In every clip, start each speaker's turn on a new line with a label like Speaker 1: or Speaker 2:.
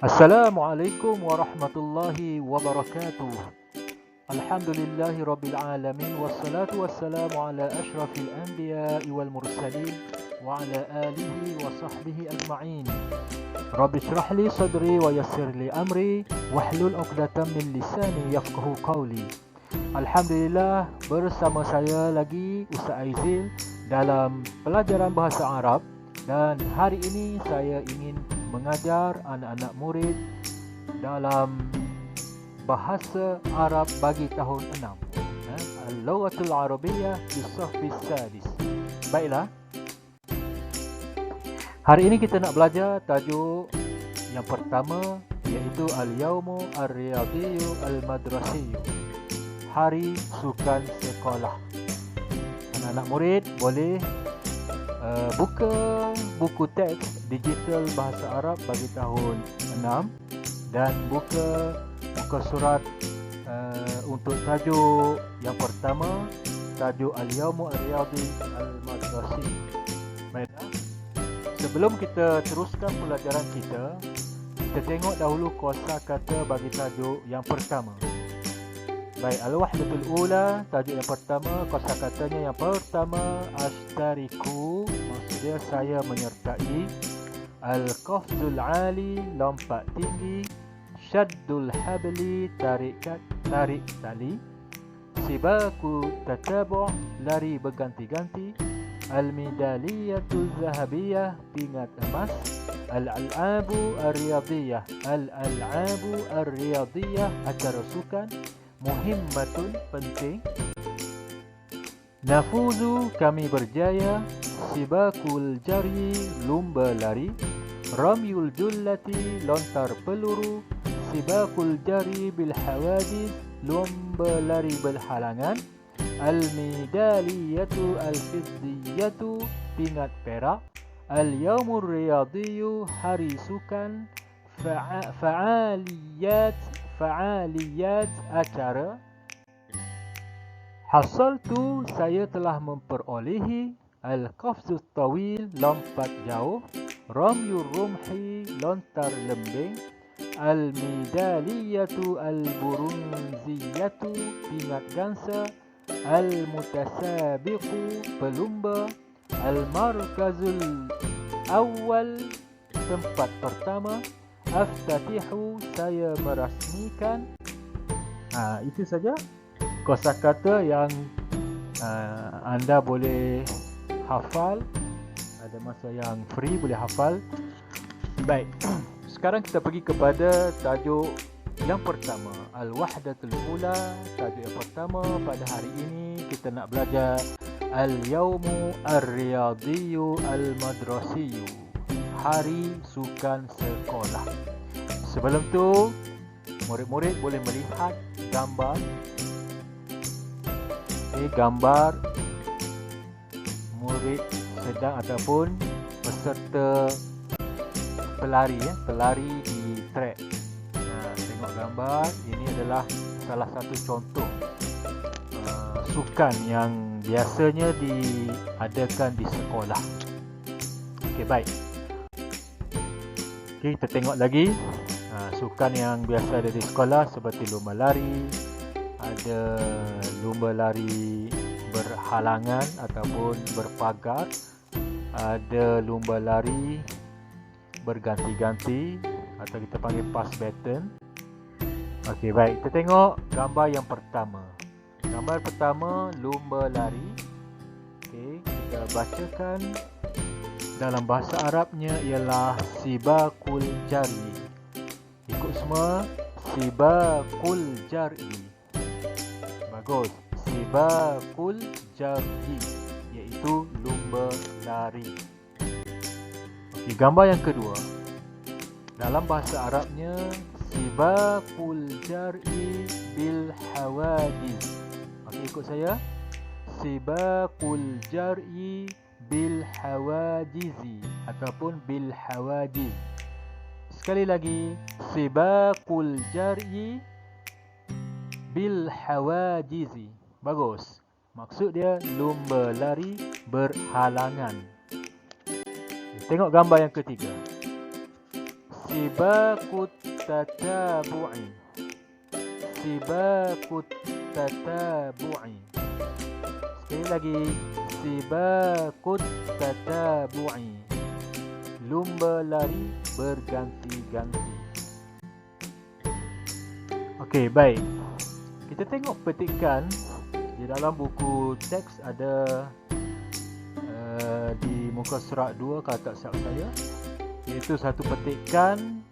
Speaker 1: Assalamualaikum warahmatullahi wabarakatuh. Alhamdulillahi rabbil alamin wassalatu wassalamu ala asyrafil anbiya'i wal mursalin wa ala alihi wa sahbihi ajma'in. Rabbi shrah li sadri wa yassir li amri wahlul 'uqdatam min lisani yafqahu qawli. Alhamdulillah, bersama saya lagi Ustaz Aizil dalam pelajaran bahasa Arab, dan hari ini saya ingin mengajar anak-anak murid dalam bahasa Arab bagi tahun 6, Al-Lughatul Arabiyyah di Shaffi Sadis. Baiklah, hari ini kita nak belajar tajuk yang pertama, iaitu Al-Yawmu Ar-Riyadiyyu Al-Madrasiyyu, Hari Sukan Sekolah. Anak-anak murid boleh buka buku teks digital bahasa Arab bagi tahun 6 dan buka muka surat untuk tajuk yang pertama, tajuk Al-Yawmu Ar-Riyadiyyu Al-Madrasiyyu. Baiklah, sebelum kita teruskan pelajaran kita tengok dahulu kosakata bagi tajuk yang pertama. Baik, Al-Wahdatul Ula, tajuk yang pertama, kosakatanya yang pertama, ashtariku, maksudnya saya menyertai. Al-Qafzul Ali, lompat tinggi. Syaddul Habli, tarik tali. Sibaku Tatabu', lari berganti-ganti. Al-Midaliyatul Zahabiyah, pingat emas. Al-Al'abu Ar-Riyadiyah, Al-Al'abu Ar-Riyadiyah, acara sukan. Muhimmatun, penting. Nafuzu, kami berjaya. Sibakul jari, lumba lari. Ramyul jullati, lontar peluru. Sibakul jari bil hawadis, lumba lari berhalangan. Al-midaliyatu al-fiddiyatu, pingat perak. Al-yawmur riyadiyyu, hari sukan. Fa'aliyat, acara. Hasaltu, saya telah memperolehi. Al-qafzut tawil, lompat jauh. Ramyur rumhi, lontar lembing. Al-midaliyatu al-burunziyatu, pingat gangsa. Al-mutasabiqu, pelumba. Al-markazul awal, tempat pertama. Aftatihu, saya merasmikan. Itu saja kosakata yang anda boleh hafal. Ada masa yang free boleh hafal. Baik, sekarang kita pergi kepada tajuk yang pertama, Al-Wahdatul Ula. Tajuk yang pertama pada hari ini kita nak belajar Al-Yawmu Ar-Riyadiyyu Al-Madrasiyyu, Hari Sukan Sekolah. Sebelum tu, murid-murid boleh melihat gambar. Gambar murid sedang ataupun peserta pelari di trek. Tengok gambar, ini adalah salah satu contoh sukan yang biasanya diadakan di sekolah. Okey, baik. Kita tengok lagi sukan yang biasa ada di sekolah seperti lumba lari. Ada lumba lari berhalangan ataupun berpagar. Ada lumba lari berganti-ganti atau kita panggil pass baton. Okey, baik. Kita tengok gambar yang pertama. Gambar pertama, lumba lari. Okey, kita bacakan. Dalam bahasa Arabnya ialah sibakul jari. Ikut semua, sibakul jari. Bagus, sibakul jari, iaitu lumba lari. Okey, gambar yang kedua. Dalam bahasa Arabnya sibakul jari bil hawadis. Okey, ikut saya. Sibakul jari bil hawajizi ataupun bil hawajiz. Sekali lagi, sibakul jar'i bil hawajizi. Bagus. Maksud dia lumba lari berhalangan. Tengok gambar yang ketiga. Sibaqut tatabu'i. Sibaqut tatabu'i. Sekali lagi. Sibaqut tatabu'i. Lumba lari berganti-ganti. Okey, baik. Kita tengok petikan di dalam buku teks ada di muka surat 2 kalau tak silap saya, iaitu satu petikan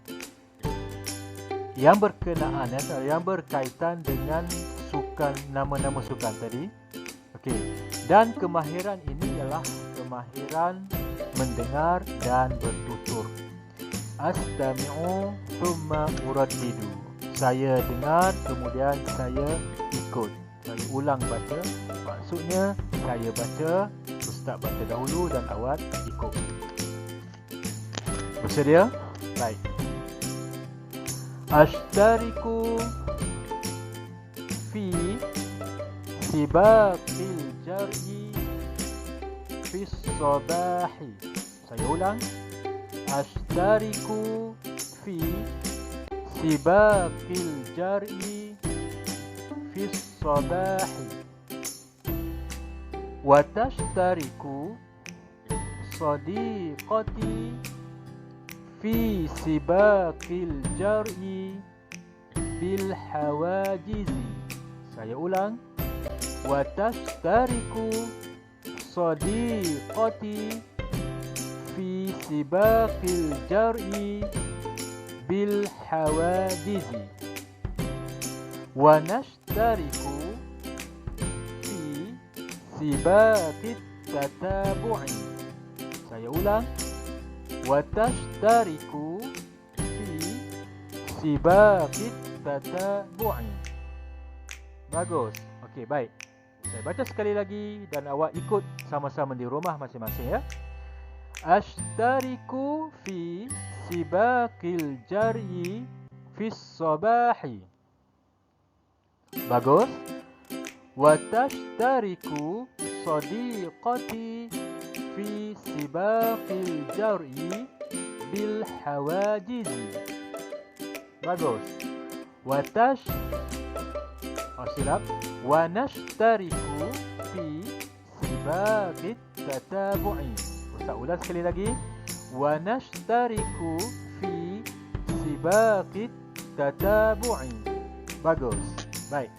Speaker 1: yang berkenaan yang berkaitan dengan sukan, nama-nama sukan tadi. Okey. Dan kemahiran ini ialah kemahiran mendengar dan bertutur. Astami'u thumma uraddidu. Saya dengar kemudian saya ikut. Saya ulang baca. Maksudnya saya baca, ustaz baca dahulu dan awak ikut. Bersedia? Baik. Ashtariku fi sibaqil jar'i fi sabahi. Saya ulang. Ashtariku fi sibaqil jar'i fi sabahi. Wa tashtariku sadiqati fi sibaqil jar'i bil hawajizi. Saya ulang. Wa tashtariku sadiqati fi sibaqil jar'i bil hawajizi. Wa nashtariku fi sibaqit tatabu'i. Saya ulang. Wa tashtariku fi sibaqit tatabu'i. Bagus. Okey, baik. Saya baca sekali lagi dan awak ikut sama-sama di rumah masing-masing ya. Ashtariku fi sibaqil jar'i fi sabahi. Bagus. Wa tashtariku sadiqati fi sibaqil jar'i bil hawajizi. Bagus. Wa nashtariku fi sibaqit tatabu'i. Ustaz ulang sekali lagi. Wa nashtariku fi sibaqit tatabu'i. Bagus. Baik.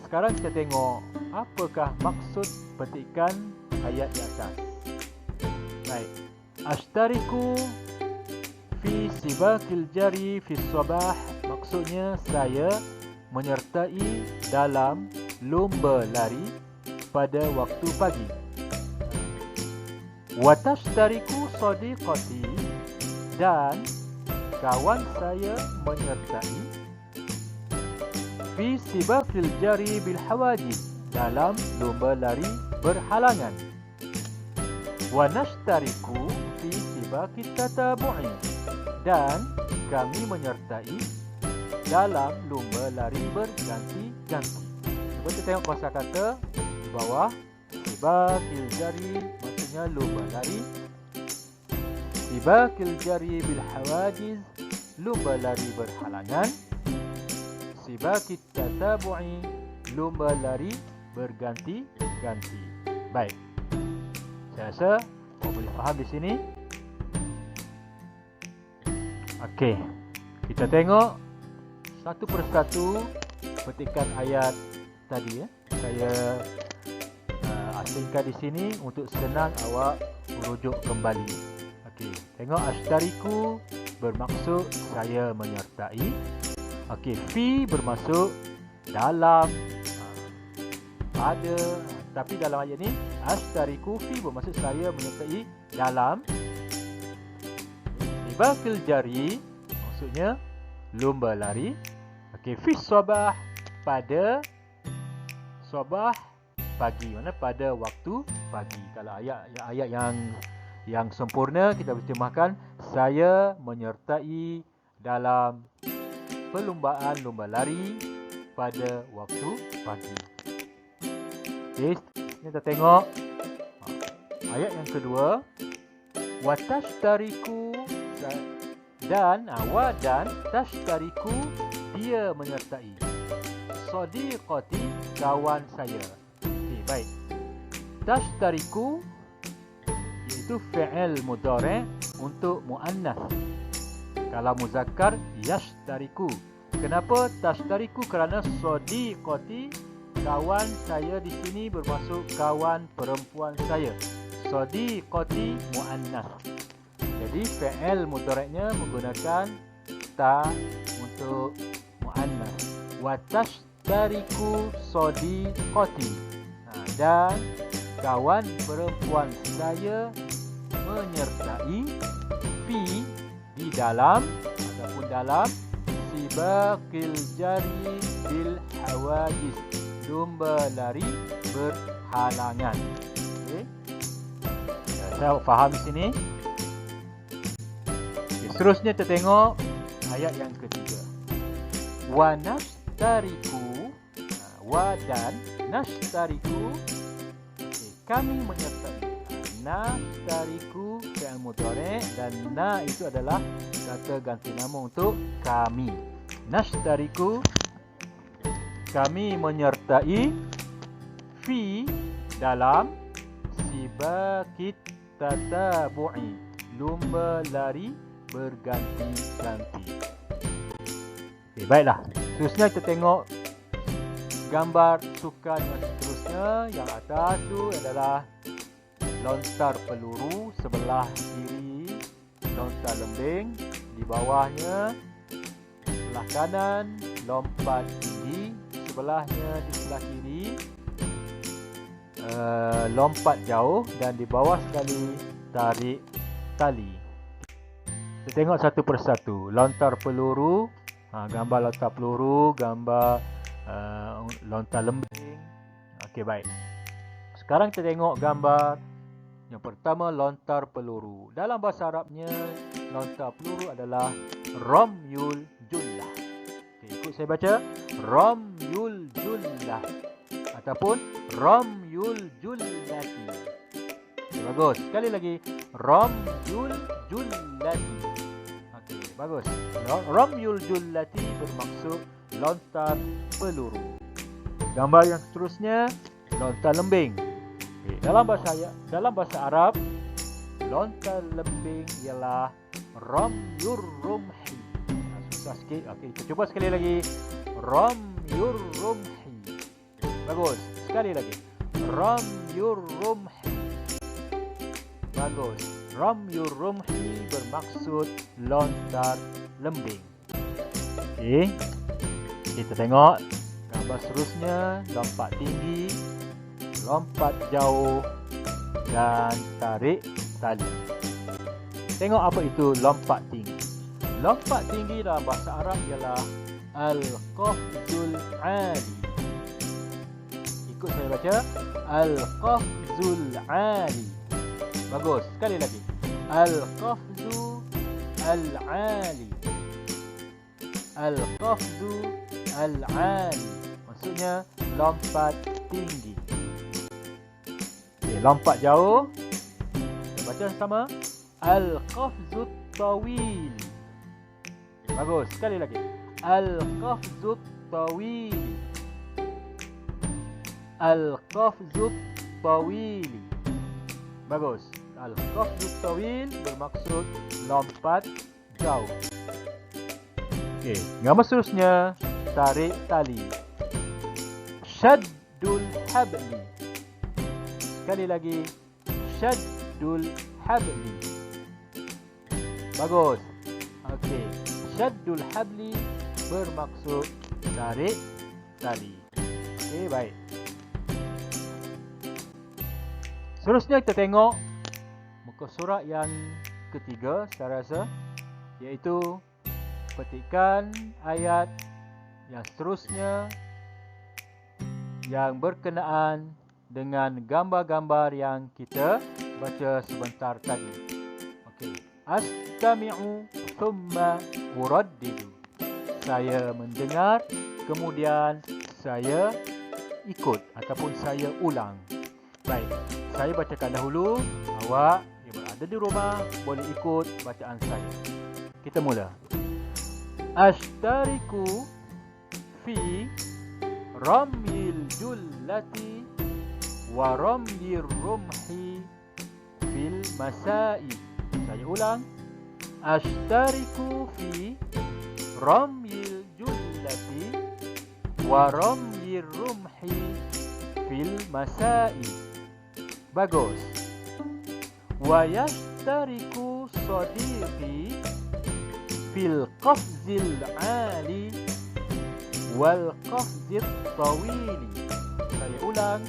Speaker 1: Sekarang kita tengok apakah maksud petikan ayat di atas. Baik. Ashtariku fi sibaqil jari fi sabah. Maksudnya saya menyertai dalam lomba lari pada waktu pagi. Wa tashtariku sadiqati, dan kawan saya menyertai fi sibaqil jari bil hawajiz, dalam lomba lari berhalangan. Wa nashtariku fi sibaqit tatabu'i, dan kami menyertai dalam lomba lari berganti-ganti. Cuba kita tengok kosakata di bawah. Sibaqil jari maksudnya lomba lari. Sibaqil jari bil hawajiz, lomba lari berhalangan. Sibaqit tatabu'i, lomba lari berganti-ganti. Baik. Saya rasa kau boleh faham di sini. Okey. Kita tengok satu persatu petikan ayat tadi ya. Saya asingkan di sini untuk senang awak merujuk kembali. Okey, tengok ashtariku bermaksud saya menyertai. Okey, fi bermaksud dalam, pada, tapi dalam ayat ni ashtariku fi bermaksud saya menyertai dalam. Sibaqil jari maksudnya lomba lari. Okey, fi sabah pada sabah pagi, mana pada waktu pagi. Kalau ayat yang sempurna kita terjemahkan saya menyertai dalam perlumbaan lomba lari pada waktu pagi. Okey, kita tengok ayat yang kedua. Wa tashtariku, Dan wa dan tashtariku, dia menyertai. Sadiqati, kawan saya. Okey, baik. Tashtariku iaitu fi'il mudhari' untuk muannas. Kalau muzakkar, yashtariku. Kenapa tashtariku? Kerana sadiqati, kawan saya di sini bermaksud kawan perempuan saya. Sadiqati muannas. Jadi fi'il mudhari'nya menggunakan ta untuk muannas. Wa tashtariku sadiqati. Dan kawan perempuan saya menyertai fi, di dalam ataupun dalam, sibaqil jari bil hawajis, lumba lari berhalangan. Okey. Saya faham di sini. Okay, seterusnya kita tengok ayat yang ketiga. Wa nashtariku, wa dan nashtariku, kami menyertai. Nashtariku fi'il mudhari' dan na itu adalah kata ganti nama untuk kami. Nashtariku, kami menyertai fi, dalam, sibaqit tatabu'i, lumba lari berganti-ganti. Okay, baiklah. Seterusnya kita tengok gambar sukan yang seterusnya. Yang atas tu adalah lontar peluru, sebelah kiri lontar lembing, di bawahnya sebelah kanan lompat tinggi, sebelahnya di sebelah kiri lompat jauh, dan di bawah sekali tarik tali. Kita tengok satu persatu. Lontar peluru, gambar lontar peluru, gambar lontar lembing. Okey, baik. Sekarang kita tengok gambar yang pertama, lontar peluru. Dalam bahasa Arabnya, lontar peluru adalah ramyul jullah. Okay, ikut saya baca. Ramyul jullah ataupun ramyul jullati. Okay, bagus. Sekali lagi. Ramyul jullati. Okey, bagus. Ramyul jullati bermaksud lontar peluru. Gambar yang seterusnya, lontar lembing. Okay, dalam bahasa Arab, lontar lembing ialah ramyur rumhi. Susah sikit. Okey, kita cuba sekali lagi. Ramyur rumhi. Bagus. Sekali lagi. Ramyur rumhi. Bagus. Ramyur rumhi bermaksud lontar lembing. Okey. Kita tengok gambar seterusnya, lompat tinggi, lompat jauh dan tarik tali. Tengok apa itu lompat tinggi. Lompat tinggi dalam bahasa Arab ialah al-qafzul ali. Ikut saya baca. Al-qafzul ali. Bagus. Sekali lagi. Al-qafzu al-ali. Al-qafzu al-ali. Maksudnya lompat tinggi. Okay, lompat jauh. Kita baca sama. Al-qafzu tawil. Bagus. Sekali lagi. Al-qafzu tawil. Al-qafzu tawil. Bagus. Al-qafzu tawil bermaksud lompat jauh. Okey, gambar seterusnya, tarik tali. Syaddul habli. Sekali lagi. Syaddul habli. Bagus. Okey. Syaddul habli bermaksud tarik tali. Okey, baik. Seterusnya kita tengok muka surat yang ketiga saya rasa, iaitu petikan ayat yang seterusnya yang berkenaan dengan gambar-gambar yang kita baca sebentar tadi. Okey. Astami'u thumma uraddidu. Saya mendengar, kemudian saya ikut ataupun saya ulang. Baik, saya bacakan dahulu. Awak yang berada di rumah boleh ikut bacaan saya. kita mula. Ashtariku fi ramyil jullati wa ramyir rumhi fil masai. Saya ulang. Ashtariku fi ramyil jullati wa ramyir rumhi fil masai. Bagus. Wa yashtariku sadiqi fil qafzil ali wal qafzil tawili. Saya ulang.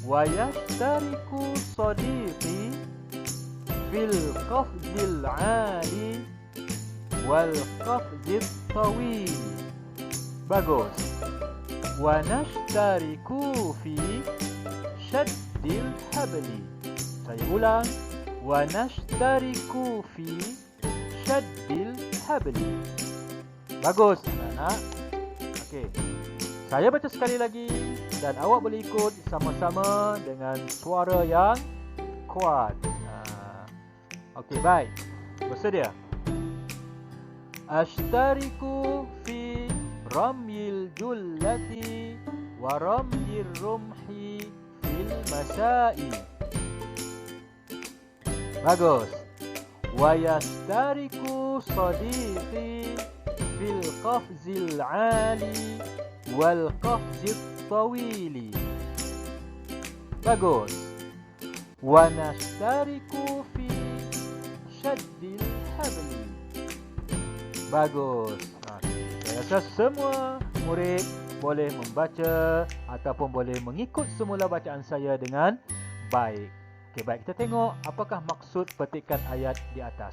Speaker 1: Wa yashtariku sadiqi fil qafzil ali wal qafzil tawili. Bagus. Wa nashtariku fi shaddil habli. Saya ulang. Wa nashtariku fi shaddil habli. Bagus anak-anak. Okey. Saya baca sekali lagi dan awak boleh ikut sama-sama dengan suara yang kuat. Okey, baik. Bersedia? Ashtariku fi ramyil jullati wa ramyir rumhi fil masai. Bagus. Wa yashtariku sadiqi fil qafzil ali wal qafzil tawili. Bagus. Wa nashtariku fi shaddil habli. Bagus. Saya rasa semua murid boleh membaca ataupun boleh mengikut semula bacaan saya dengan baik. Okey, baik. Kita tengok apakah maksud petikan ayat di atas.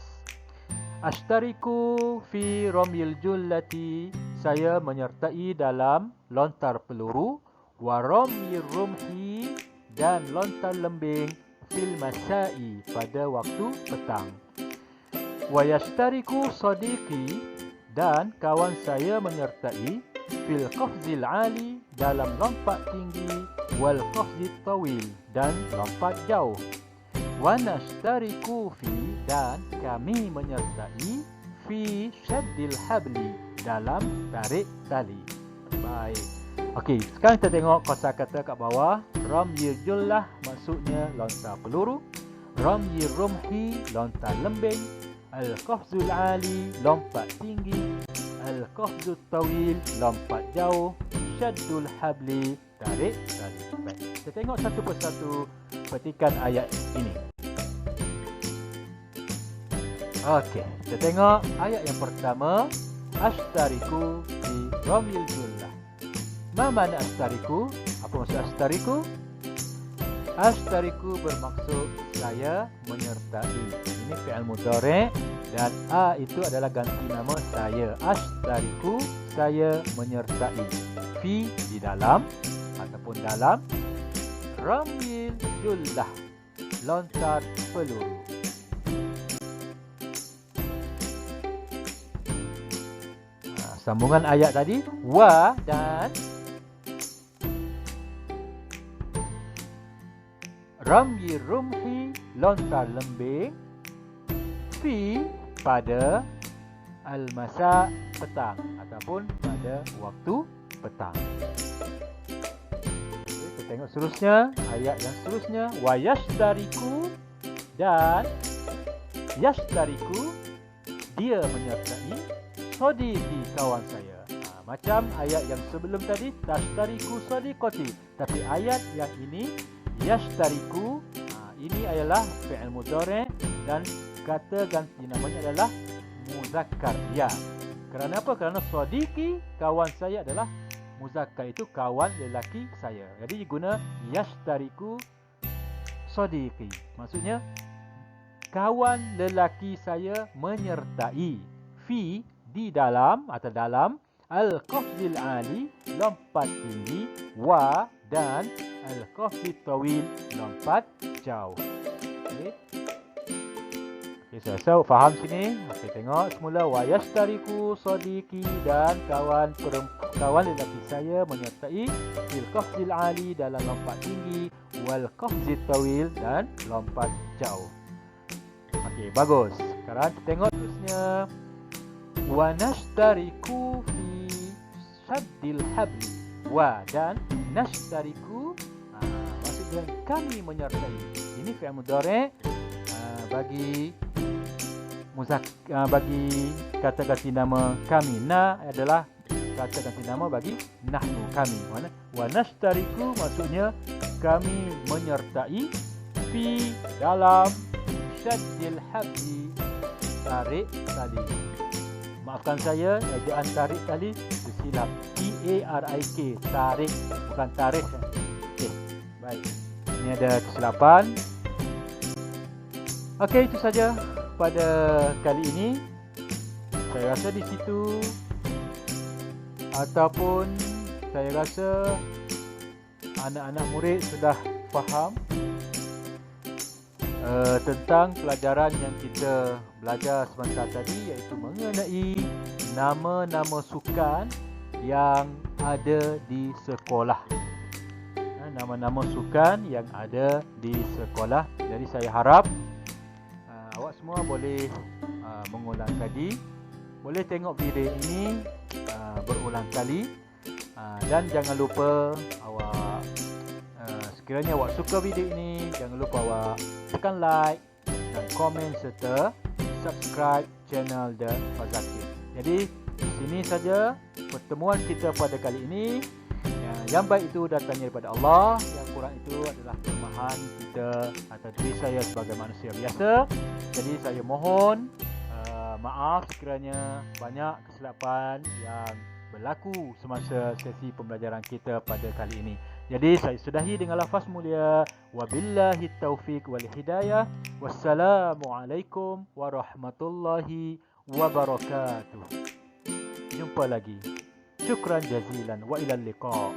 Speaker 1: Ashtariku fi ramyil jullati. Saya menyertai dalam lontar peluru. Wa ramyir rumhi. Dan lontar lembing fil masai. Pada waktu petang. Wa yashtariku sadiqi. Dan kawan saya menyertai fil qafzil ali. Dalam lompat tinggi. Wal qafzil tawil. Dan lompat jauh. Wa nashtariku fi. Dan kami menyertai fi syaddil habli. Dalam tarik tali. Baik. Okey, sekarang kita tengok kosakata kat bawah. Ramyir jullah maksudnya lontar peluru. Ramyir rumhi lontar lembing. Al-qafzul ali lompat tinggi. Al-qafzul tawil lompat jauh. Syaddul habli tarik tali. Baik. Kita tengok satu persatu petikan ayat ini. Okey, kita tengok ayat yang pertama. Ashtariku fi ramyil jullah. Ma makna ashtariku? Apa maksud ashtariku? Ashtariku bermaksud saya menyertai. Ini fi'il mudhari' dan a itu adalah ganti nama saya. Ashtariku, saya menyertai. Fi di dalam ataupun dalam. Ramyil jullah lontar peluru. Sambungan ayat tadi. Wa dan ramyir rumhi lontar lembing. Fi pada al-masa petang ataupun pada waktu petang. Kita tengok seterusnya. Ayat yang seterusnya. Wa yashtariku dan yashtariku dia menyertai sadiqi kawan saya. Macam ayat yang sebelum tadi tashtariku sadiqati. Tapi ayat yang ini yashtariku. Ini adalah fi'il mudhari' dan kata ganti namanya adalah muzakkar ya. Kerana apa? Kerana sadiqi kawan saya adalah muzakkar, itu kawan lelaki saya. Jadi guna yashtariku sadiqi. Maksudnya kawan lelaki saya menyertai fi di dalam atau dalam al-qafzil ali lompat tinggi wa dan al-qafzil tawil lompat jauh. Okey. Saya rasa faham sini. Okey, tengok semula. Wa yashtariku sadiqi dan kawan lelaki saya menyertai fil qafzil ali dalam lompat tinggi wal qafzil tawil dan lompat jauh. Okey, bagus. Sekarang kita tengok terusnya. Wa nashtariku fi syaddil habli. Wa dan nashtariku, maksudnya kami menyertai. Ini fi'il mudhari' bagi bagi kata ganti nama kami. Na adalah kata ganti nama bagi nahnu, kami. Mana? Wa nashtariku maksudnya kami menyertai fi dalam syaddil habli, tarik tali. Maafkan saya, ejaan tarik tali tersilap. T-A-R-I-K, tarik, bukan tarik. Okey, baik. Ini ada kesilapan. Okey, itu saja pada kali ini. Saya rasa di situ, ataupun saya rasa anak-anak murid sudah faham tentang pelajaran yang kita belajar sebentar tadi, iaitu mengenai nama-nama sukan yang ada di sekolah. Nama-nama sukan yang ada di sekolah. Jadi saya harap awak semua boleh mengulang kaji, boleh tengok video ini berulang kali, dan jangan lupa awak, sekiranya awak suka video ini, jangan lupa awak tekan like dan komen serta subscribe channel The Fazakir. Jadi di sini saja pertemuan kita pada kali ini. Yang baik itu datangnya daripada Allah, yang kurang itu adalah kelemahan kita atau diri saya sebagai manusia biasa. Jadi saya mohon maaf sekiranya banyak kesilapan yang berlaku semasa sesi pembelajaran kita pada kali ini. Jadi saya sudahi dengan lafaz mulia, wabillahi taufiq wal hidayah. Wassalamualaikum warahmatullahi wabarakatuh. Jumpa lagi. Syukran jazilan wa ilal liqa.